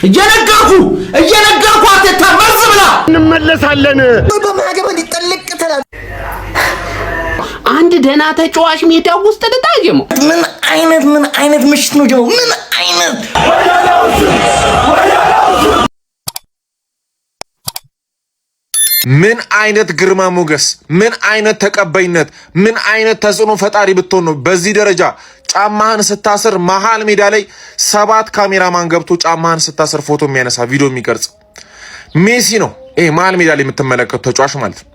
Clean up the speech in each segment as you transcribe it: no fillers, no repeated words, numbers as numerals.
እየነገርኩ አትታመስ ብላ እንመለሳለን። በማገባ ሊጠልቅ ተላል አንድ ደና ተጫዋች ሜዳ ውስጥ ተጣጀሙ። ምን አይነት ምሽት ነው ጀው? ምን አይነት ግርማ ሞገስ፣ ምን አይነት ተቀባይነት፣ ምን አይነት ተጽዕኖ ፈጣሪ ብትሆን ነው በዚህ ደረጃ ጫማህን ስታስር መሃል ሜዳ ላይ 7 ካሜራማን ገብቶ ጫማህን ስታስር ፎቶ የሚያነሳ ቪዲዮ የሚቀርጽ ሜሲ ነው። ይሄ መሃል ሜዳ ላይ የምትመለከቱ ተጫዋች ማለት ነው።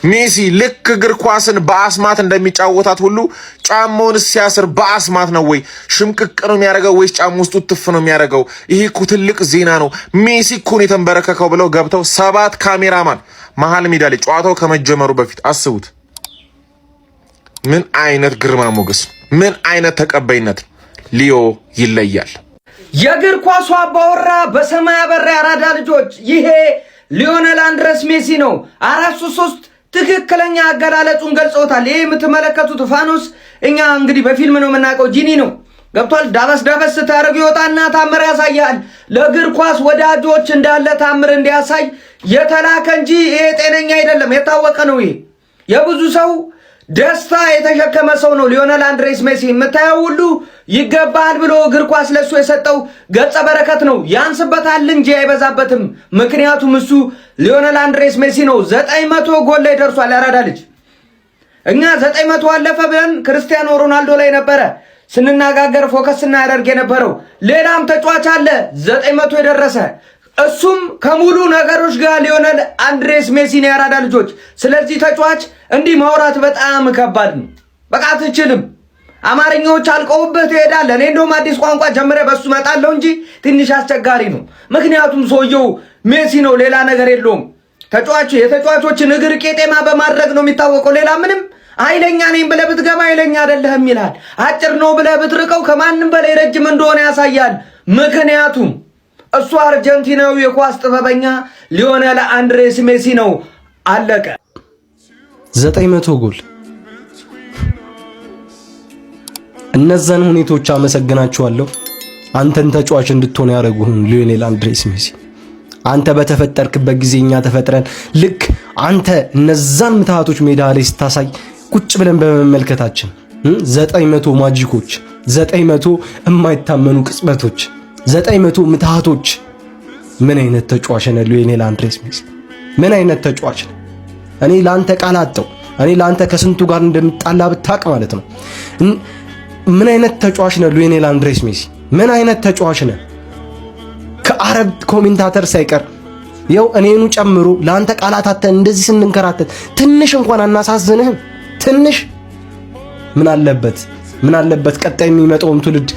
ሜሲ ልክ እግር ኳስን በአስማት እንደሚጫወታት ሁሉ ጫማውን ሲያስር በአስማት ነው ወይ ሽምቅቅ ነው የሚያደርገው ወይስ ጫማ ውስጥ ትፍ ነው የሚያደርገው? ይሄ እኮ ትልቅ ዜና ነው። ሜሲ እኮ ነው የተንበረከከው ብለው ገብተው 7 ካሜራማን መሃል ሜዳ ላይ ጨዋታው ከመጀመሩ በፊት አስቡት። ምን አይነት ግርማ ሞገስ፣ ምን አይነት ተቀባይነት። ሊዮ ይለያል። የእግር ኳሱ አባወራ በሰማይ አበራ ያራዳ ልጆች፣ ይሄ ሊዮኔል አንድሬስ ሜሲ ነው። 433 ትክክለኛ አገላለጹን ገልጾታል። ይሄ የምትመለከቱት ፋኖስ እኛ እንግዲህ በፊልም ነው የምናውቀው፣ ጂኒ ነው ገብቷል። ዳበስ ስታደርግ ይወጣና ታምር ያሳያል። ለእግር ኳስ ወዳጆች እንዳለ ታምር እንዲያሳይ የተላከ እንጂ ይሄ ጤነኛ አይደለም። የታወቀ ነው። ይሄ የብዙ ሰው ደስታ የተሸከመ ሰው ነው ሊዮኔል አንድሬስ ሜሲ። የምታየው ሁሉ ይገባል ብሎ እግር ኳስ ለሱ የሰጠው ገጸ በረከት ነው። ያንስበታል እንጂ አይበዛበትም። ምክንያቱም እሱ ሊዮኔል አንድሬስ ሜሲ ነው። 900 ጎል ላይ ደርሷል ያራዳ ልጅ። እኛ 900 አለፈ ብለን ክርስቲያኖ ሮናልዶ ላይ ነበረ ስንነጋገር ፎከስ ስናደርግ የነበረው። ሌላም ተጫዋች አለ 900 የደረሰ እሱም ከሙሉ ነገሮች ጋር ሊዮኔል አንድሬስ ሜሲ ነው ያራዳ ልጆች። ስለዚህ ተጫዋች እንዲህ ማውራት በጣም ከባድ ነው። በቃ አትችልም። አማርኛዎች አልቀውበት ትሄዳለህ። እኔ እንደውም አዲስ ቋንቋ ጀምሬ በሱ መጣለሁ እንጂ ትንሽ አስቸጋሪ ነው። ምክንያቱም ሰውየው ሜሲ ነው፣ ሌላ ነገር የለውም። ተጫዋቹ የተጫዋቾችን እግር ቄጤማ በማድረግ ነው የሚታወቀው። ሌላ ምንም ኃይለኛ ነኝ ብለህ ብትገባ ኃይለኛ አይደለህም ይላል። አጭር ነው ብለህ ብትርቀው ከማንም በላይ ረጅም እንደሆነ ያሳያል። ምክንያቱም እሱ አርጀንቲናዊ የኳስ ጥበበኛ ሊዮኔል አንድሬስ ሜሲ ነው። አለቀ። 900 ጎል። እነዛን ሁኔታዎች አመሰግናቸዋለሁ። አንተን ተጫዋች እንድትሆን ያደረጉህን ሊዮኔል አንድሬስ ሜሲ። አንተ በተፈጠርክበት ጊዜ እኛ ተፈጥረን ልክ አንተ እነዛን ምትሃቶች ሜዳ ላይ ስታሳይ ቁጭ ብለን በመመልከታችን 900 ማጂኮች፣ 900 የማይታመኑ ቅጽበቶች፣ 900 ምትሃቶች። ምን አይነት ተጫዋች ነው ሊዮኔል አንድሬስ ሜሲ? ምን አይነት ተጫዋች ነው? እኔ ላንተ ቃል አጣው። እኔ ላንተ ከስንቱ ጋር እንደምጣላ ብታቅ ማለት ነው። ምን አይነት ተጫዋች ነው ሊዮኔል አንድሬስ ሜሲ? ምን አይነት ተጫዋች ነው? ከአረብ ኮሜንታተር ሳይቀር ይኸው እኔኑ ጨምሮ ላንተ ቃላት አጥተን እንደዚህ ስንንከራተት ትንሽ እንኳን አናሳዝንህም? ትንሽ ምን አለበት ቀጣይ የሚመጣውን ትውልድ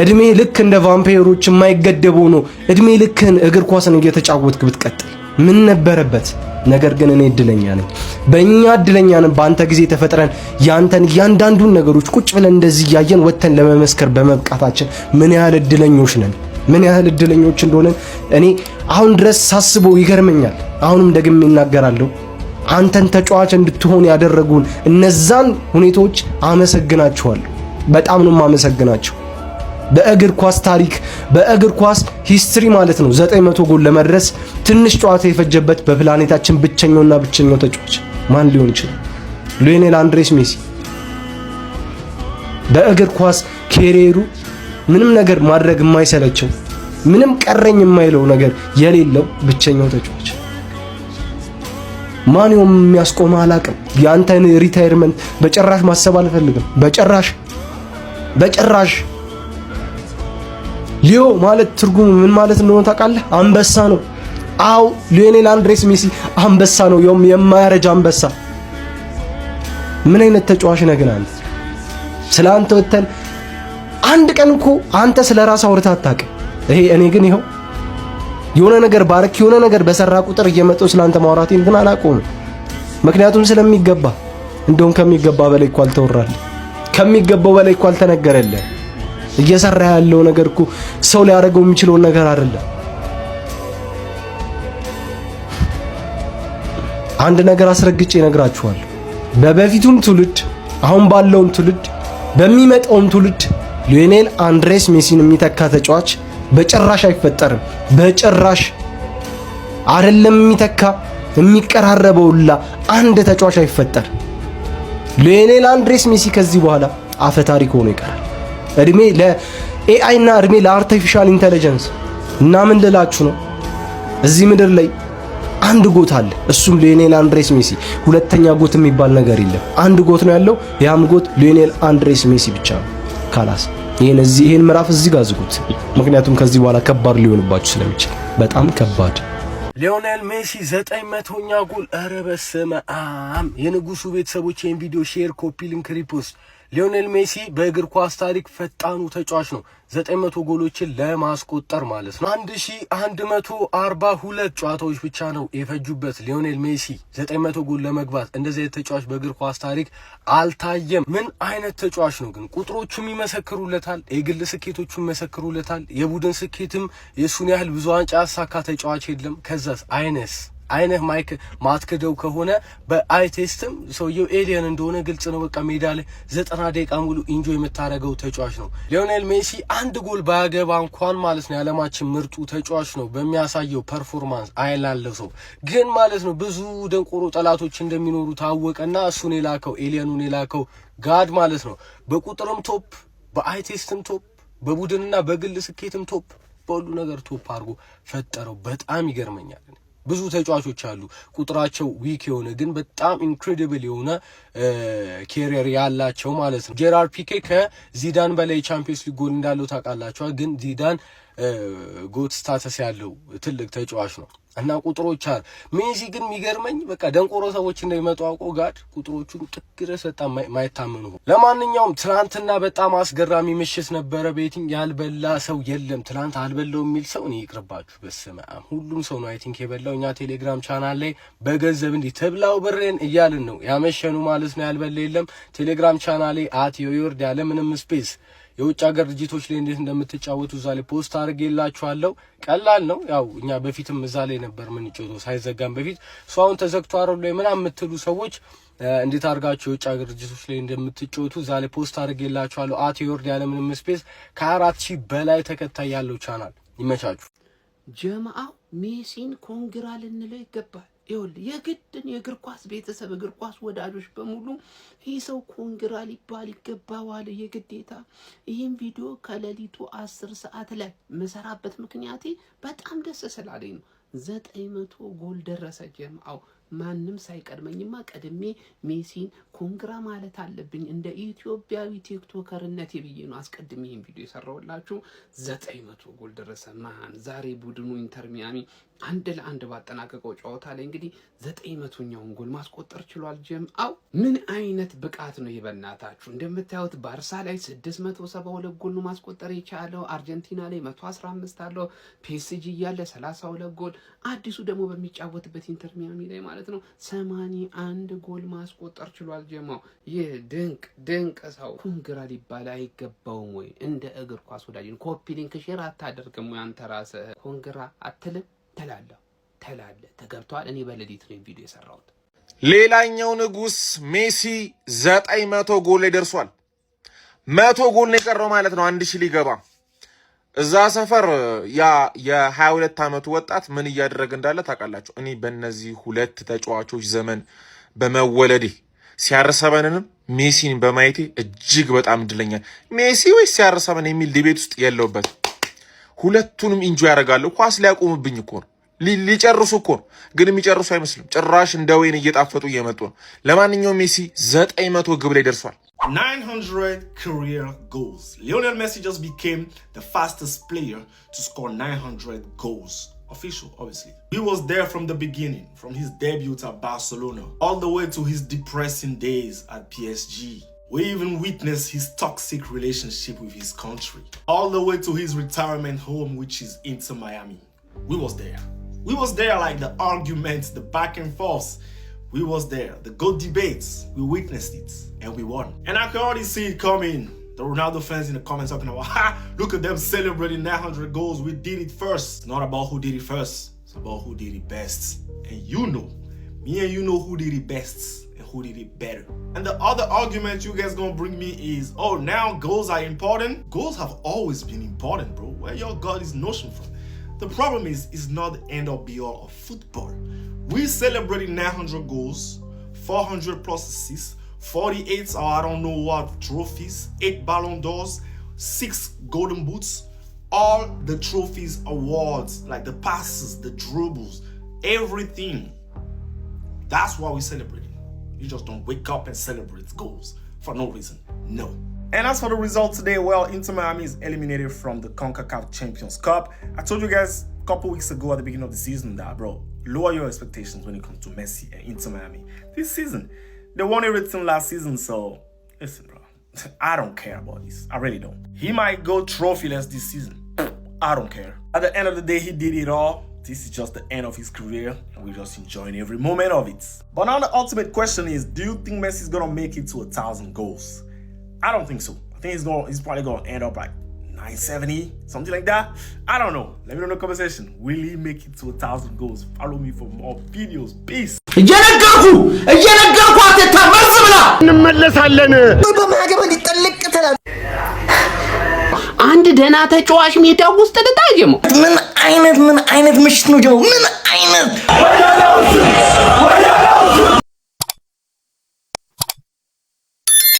እድሜ ልክ እንደ ቫምፓየሮች የማይገደበው ነው። እድሜ ልክን እግር ኳስን እየተጫወትክ ብትቀጥል ምን ነበረበት? ነገር ግን እኔ እድለኛ ነኝ። በእኛ እድለኛ ነን። በአንተ ጊዜ ተፈጥረን ያንተን እያንዳንዱን ነገሮች ቁጭ ብለን እንደዚህ እያየን ወተን ለመመስከር በመብቃታችን ምን ያህል እድለኞች ነን። ምን ያህል እድለኞች እንደሆነን እኔ አሁን ድረስ ሳስበው ይገርመኛል። አሁንም ደግሜ እናገራለሁ። አንተን ተጫዋች እንድትሆን ያደረጉን እነዛን ሁኔታዎች አመሰግናቸዋለሁ። በጣም ነው የማመሰግናቸው። በእግር ኳስ ታሪክ በእግር ኳስ ሂስትሪ ማለት ነው 900 ጎል ለመድረስ ትንሽ ጨዋታ የፈጀበት በፕላኔታችን ብቸኛው ተጫዋች ማን ሊሆን ይችላል? ሊዮኔል አንድሬስ ሜሲ። በእግር ኳስ ኬሪየሩ ምንም ነገር ማድረግ የማይሰለቸው ምንም ቀረኝ የማይለው ነገር የሌለው ብቸኛው ተጫዋች። ማን የሚያስቆም አላቅም። ያንተን ሪታየርመንት በጭራሽ ማሰብ አልፈልግም። በጭራሽ። ሊዮ ማለት ትርጉሙ ምን ማለት እንደሆነ ታውቃለህ? አንበሳ ነው። አው ሊዮኔል አንድሬስ ሜሲ አንበሳ ነው፣ የማያረጅ አንበሳ። ምን አይነት ተጫዋች ነህ ግን አንተ? ስላንተ ወተን አንድ ቀን እኮ አንተ ስለራስህ አውርተህ አታውቅም። እኔ ግን ይኸው የሆነ ነገር ባረክ የሆነ ነገር በሰራ ቁጥር እየመጣሁ ስላንተ ማውራቴን ግን አላቆምም። ምክንያቱም ስለሚገባ እንደውም ከሚገባ በላይ እኮ አልተወራልህ፣ ከሚገባው በላይ እኮ አልተነገረልህ። እየሰራ ያለው ነገር እኮ ሰው ሊያደርገው የሚችለው ነገር አይደለም። አንድ ነገር አስረግጬ እነግራችኋለሁ። በበፊቱም ትውልድ አሁን ባለውም ትውልድ በሚመጣውም ትውልድ ሊዮኔል አንድሬስ ሜሲን የሚተካ ተጫዋች በጭራሽ አይፈጠርም። በጭራሽ አይደለም የሚተካ የሚቀራረበውላ አንድ ተጫዋች አይፈጠር። ሊዮኔል አንድሬስ ሜሲ ከዚህ በኋላ አፈ ታሪክ ሆኖ ይቀራል። እድሜ ለኤአይ እና እድሜ ለአርቲፊሻል ኢንተለጀንስ እና ምን ልላችሁ ነው እዚህ ምድር ላይ አንድ ጎት አለ። እሱም ሊዮኔል አንድሬስ ሜሲ። ሁለተኛ ጎት የሚባል ነገር የለም። አንድ ጎት ነው ያለው። ያም ጎት ሊዮኔል አንድሬስ ሜሲ ብቻ ነው። ካላስ ይሄን ምዕራፍ እዚህ ጋር ዝጉት። ምክንያቱም ከዚህ በኋላ ከባድ ሊሆንባችሁ ስለሚችል በጣም ከባድ። ሊዮኔል ሜሲ 900ኛ ጎል። ኧረ በስመ አብ! የንጉሱ ቤተሰቦች ይሄን ቪዲዮ ሼር፣ ኮፒ ሊንክ፣ ሪፖስት። ሊዮኔል ሜሲ በእግር ኳስ ታሪክ ፈጣኑ ተጫዋች ነው 900 ጎሎችን ለማስቆጠር ማለት ነው። 1142 ጨዋታዎች ብቻ ነው የፈጁበት ሊዮኔል ሜሲ 900 ጎል ለመግባት። እንደዚህ አይነት ተጫዋች በእግር ኳስ ታሪክ አልታየም። ምን አይነት ተጫዋች ነው ግን! ቁጥሮቹም ይመሰክሩለታል፣ የግል ስኬቶቹም ይመሰክሩለታል። የቡድን ስኬትም የሱን ያህል ብዙ ዋንጫ ያሳካ ተጫዋች የለም። ከዛስ አይነህ ማይክ ማትከደው ከሆነ በአይ ቴስትም ሰውየው ኤሊየን እንደሆነ ግልጽ ነው። በቃ ሜዳ ላይ 90 ደቂቃ ሙሉ ኢንጆይ የምታረገው ተጫዋች ነው ሊዮኔል ሜሲ። አንድ ጎል ባያገባ እንኳን ማለት ነው የዓለማችን ምርጡ ተጫዋች ነው በሚያሳየው ፐርፎርማንስ። አይላለው ሰው ግን ማለት ነው ብዙ ደንቆሮ ጠላቶች እንደሚኖሩ ታወቀና እሱን የላከው ኤሊየኑን የላከው ጋድ ማለት ነው። በቁጥርም ቶፕ፣ በአይ ቴስትም ቶፕ፣ በቡድንና በግል ስኬትም ቶፕ፣ በሁሉ ነገር ቶፕ አድርጎ ፈጠረው። በጣም ይገርመኛል። ብዙ ተጫዋቾች አሉ ቁጥራቸው ዊክ የሆነ ግን በጣም ኢንክሬዲብል የሆነ ኬሪየር ያላቸው ማለት ነው። ጄራርድ ፒኬ ከዚዳን በላይ ቻምፒየንስ ሊግ ጎል እንዳለው ታውቃላችሁ። ግን ዚዳን ጎት ስታተስ ያለው ትልቅ ተጫዋች ነው እና ቁጥሮች አሉ። ሜሲ ግን የሚገርመኝ በቃ ደንቆሮ ሰዎች እንደሚመጡ አውቆ ጋድ ቁጥሮቹን ጥግ ድረስ በጣም ማይታመኑ። ለማንኛውም ትናንትና በጣም አስገራሚ ምሽት ነበረ። ቤቲንግ ያልበላ ሰው የለም። ትናንት አልበላው የሚል ሰው እኔ ይቅርባችሁ። በስመ አብ ሁሉም ሰው ነው አይ ቲንክ የበላው። እኛ ቴሌግራም ቻናል ላይ በገንዘብ እንዲህ ተብላው ብሬን እያልን ነው ያመሸኑ ማለት ነው። ያልበላ የለም። ቴሌግራም ቻናል ላይ @yoyord ያለ ምንም ስፔስ የውጭ ሀገር ድርጅቶች ላይ እንዴት እንደምትጫወቱ እዛ ላይ ፖስት አድርጌላችኋለሁ። ቀላል ነው። ያው እኛ በፊትም እዛ ላይ ነበር ምን ጫወተው ሳይዘጋም በፊት ሷውን ተዘግቶ አረሉ ላይ ምናምን የምትሉ ሰዎች እንዴት አድርጋችሁ የውጭ ሀገር ድርጅቶች ላይ እንደምትጫወቱ እዛ ላይ ፖስት አድርጌላችኋለሁ። @yoyord ያለ ምንም ስፔስ ከ4000 በላይ ተከታይ ያለው ቻናል። ይመቻችሁ። ጀማአው ሜሲን ኮንግራ ልንለው ይገባል። ይኸውልህ የግድን የእግር ኳስ ቤተሰብ እግር ኳስ ወዳጆች በሙሉ ይህ ሰው ኮንግራ ሊባል ይገባዋል የግዴታ። ይህን ቪዲዮ ከሌሊቱ 10 ሰዓት ላይ መሰራበት ምክንያቴ በጣም ደስ ስላለኝ ነው። 900 ጎል ደረሰ ጀማአው። ማንም ሳይቀድመኝማ ቀድሜ ሜሲን ኮንግራ ማለት አለብኝ እንደ ኢትዮጵያዊ ቲክቶከርነት ብዬ ነው አስቀድሜ ይሄን ቪዲዮ የሰራውላችሁ። 900 ጎል ደረሰ። ማን ዛሬ ቡድኑ ኢንተር ሚያሚ 1-1 ባጠናቀቀው ጨዋታ ላይ እንግዲህ 900ኛውን ጎል ማስቆጠር ችሏል። ጀምአው ምን አይነት ብቃት ነው ይበናታችሁ። እንደምታዩት ባርሳ ላይ 672 ጎል ነው ማስቆጠር የቻለው። አርጀንቲና ላይ 115 አለው። ፒኤስጂ ያለ 32 ጎል፣ አዲሱ ደግሞ በሚጫወትበት ኢንተር ሚያሚ ላይ ማለት ነው 81 ጎል ማስቆጠር ችሏል። ጀማው ይህ ድንቅ ሰው ኮንግራ ሊባል አይገባውም ወይ? እንደ እግር ኳስ ወዳጅን ኮፒ ሊንክ ሼር አታደርግም ወይ? አንተ ራስህ ኮንግራ አትልም? ተላለ ተገብቷል። እኔ በሌሊት ነው ቪዲዮ የሰራሁት። ሌላኛው ንጉስ ሜሲ 900 ጎል ላይ ደርሷል። 100 ጎል ነው የቀረው ማለት ነው 1000 ሊገባ። እዛ ሰፈር ያ የ22 ዓመቱ ወጣት ምን እያደረገ እንዳለ ታውቃላችሁ። እኔ በእነዚህ ሁለት ተጫዋቾች ዘመን በመወለዴ ሲያርሰበንንም ሜሲን በማየቴ እጅግ በጣም እድለኛ። ሜሲ ወይስ ሲያርሰበን የሚል ዲቤት ውስጥ የለውበት። ሁለቱንም ኢንጆይ ያደርጋሉ። ኳስ ሊያቆሙብኝ እኮ ነው፣ ሊጨርሱ እኮ ነው፣ ግን የሚጨርሱ አይመስልም። ጭራሽ እንደ ወይን እየጣፈጡ እየመጡ ነው። ለማንኛውም ሜሲ 900 ግብ ላይ ደርሷል። 900 career goals. Lionel Messi just became the fastest player to score 900 goals. Official, obviously. He was there from the beginning, from his debut at Barcelona, all the way to his depressing days at PSG. We even witnessed his toxic relationship with his country, all the way to his retirement home, which is Inter Miami. We was there. We was there, like the arguments, the back and forth. We was there. The good debates, we witnessed it, and we won. And I can already see it coming. The Ronaldo fans in the comments talking about, look at them celebrating 900 goals. We did it first. It's not about who did it first. It's about who did it best. And you know, me and you know who did it best and who did it better. And the other argument you guys gonna bring me is, oh, now goals are important. Goals have always been important, bro. Where y'all got this notion from? The problem is, it's not the end or be all of football. We celebrated 900 goals, 400 plus assists, 48 or I don't know what trophies, 8 Ballon d'Ors, 6 Golden Boots, all the trophies, awards, like the passes, the dribbles, everything. That's why we celebrate. You just don't wake up and celebrate goals for no reason. No. And as for the result today, well, Inter Miami is eliminated from the CONCACAF Champions Cup. I told you guys a couple weeks ago at the beginning of the season that, bro, lower your expectations when it comes to Messi and Inter Miami this season. They won everything last season, so listen, bro, I don't care about this. I really don't. He might go trophyless this season. I don't care. At the end of the day, he did it all. This is just the end of his career, and we're just enjoying every moment of it. But now the ultimate question is, do you think Messi's gonna make it to 1,000 goals? I don't think so. I think he's probably gonna end up like 970, something like that. I don't know. Let me know in the comment section. Will he make it to 1,000 goals? Follow me for more videos. Peace. አንድ ደህና ተጫዋች ሜዳ ውስጥ ተታየሙ ምን አይነት ምሽት ነው? ምን አይነት